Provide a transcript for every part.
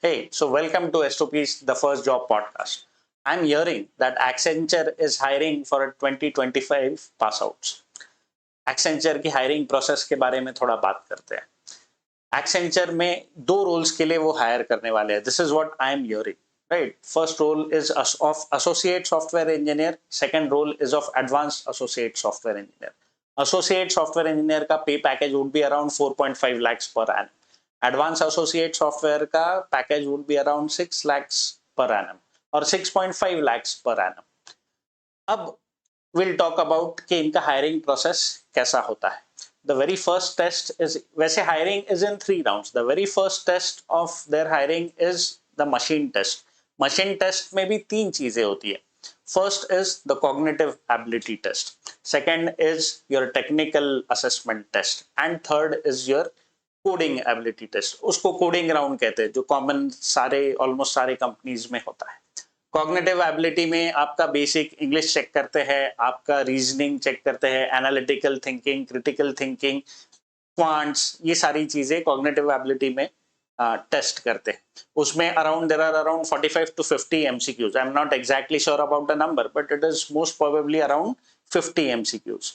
Hey, so welcome to SOP's The First Job podcast. I'm hearing that Accenture is hiring for a 2025 pass outs. Accenture की hiring process के बारे में थोड़ा बात करते हैं. Accenture में दो roles के लिए वो hire करने वाले हैं. This is what I am hearing. Right. First role is of associate software engineer. Second role is of advanced associate software engineer. Associate software engineer का pay package would be around 4.5 lakhs per annum. Advanced associate software का package would be around 6 lakhs per annum और 6.5 lakhs per annum. अब we'll talk about कि इनका hiring process कैसा होता है. The very first test is, वैसे hiring is in 3 rounds. The very first test of their hiring is the machine test. Machine test में भी 3 चीजें होती है. First is the cognitive ability test. Second is your technical assessment test. And third is your coding ability test. उसको coding round कहते हैं, जो common सारे almost सारे companies में होता है. कॉग्निटिव एबिलिटी में आपका बेसिक इंग्लिश चेक करते हैं, आपका रीजनिंग चेक करते हैं, analytical thinking, critical thinking, quants, ये सारी चीजें कॉग्निटिव एबिलिटी में टेस्ट करते हैं. उसमें there are around 45 to 50 MCQs. I am not exactly sure about the number, but it is most probably around 50 MCQs.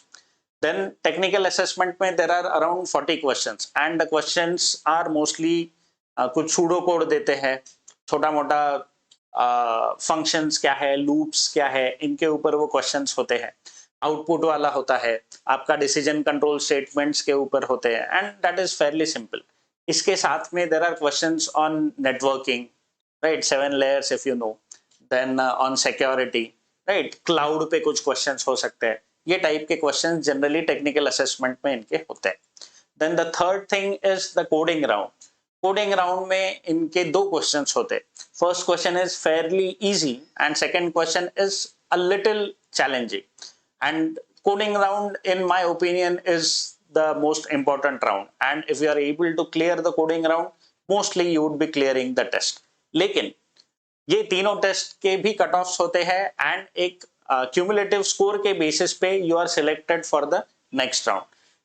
Then technical assessment में there are around 40 questions and the questions are mostly कुछ pseudo code देते हैं, छोटा मोटा functions क्या है, loops क्या है, इनके ऊपर वो क्वेश्चंस होते हैं. आउटपुट वाला होता है, आपका डिसीजन कंट्रोल स्टेटमेंट्स के ऊपर होते हैं and that is fairly simple. इसके साथ में there are questions on networking, right, 7 layers if you know, then on security, right, cloud पे कुछ क्वेश्चंस हो सकते हैं. ये टाइप के क्वेश्चंस जनरली टेक्निकल असेसमेंट में इनके होते हैं. Then the third thing is the coding round. Coding round में इनके 2 क्वेश्चंस होते हैं. First question is fairly easy and second question is a little challenging. And coding round in my opinion is the most important round and if you are able to clear the coding round, mostly you would be clearing the test. लेकिन ये तीनों test के भी cut offs होते हैं and एक cumulative score के basis पे you are selected for the next round.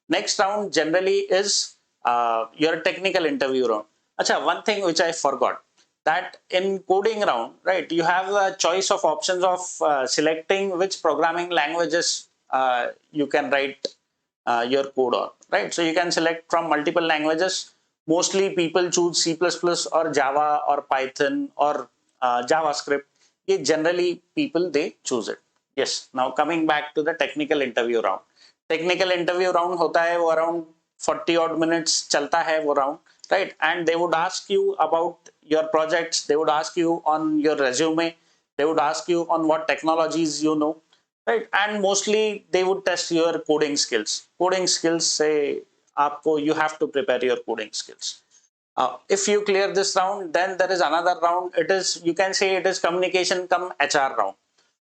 Next round generally is your technical interview round. Acha, one thing which I forgot, that in coding round, right, you have a choice of options of selecting which programming languages you can write your code on, right? So you can select from multiple languages. Mostly people choose C++ or Java or Python or JavaScript. ये generally people they choose it. Yes. Now coming back to the technical interview round. Technical interview round होता है वो around 40 odd minutes चलता है वो round, right? And they would ask you about your projects, they would ask you on your resume, they would ask you on what technologies you know, right? And mostly they would test your coding skills. Coding skills say आपको you have to prepare your coding skills. If you clear this round, then there is another round. It is, you can say it is communication cum HR round.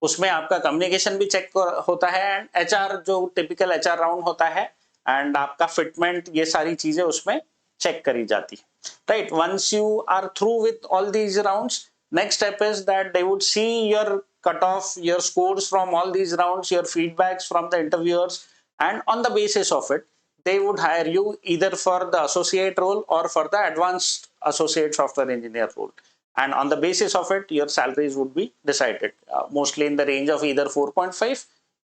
उसमें आपका communication भी check होता है and HR जो typical HR round होता है and आपका fitment, ये सारी चीजें उसमें चेक करी जाती है, right. Once you are through with all these rounds, next step is that they would see your cut off, your scores from all these rounds, your feedbacks from the interviewers, and on the basis of it they would hire you either for the associate role or for the advanced associate software engineer role. And on the basis of it, your salaries would be decided, mostly in the range of either 4.5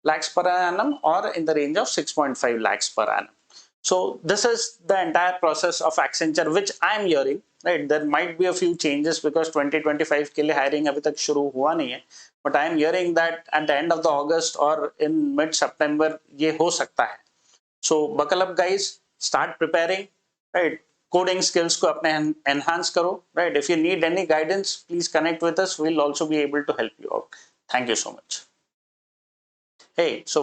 lakhs per annum or in the range of 6.5 lakhs per annum. So this is the entire process of Accenture, which I am hearing, right? There might be a few changes because 2025 के लिए hiring अभी तक शुरू हुआ नहीं है, but I am hearing that at the end of the August or in mid September ये हो सकता है. So buckle up guys, start preparing, right? Coding skills को अपने enhance करो, right? If you need any guidance, please connect with us. We'll also be able to help you out. Thank you so much. Hey, so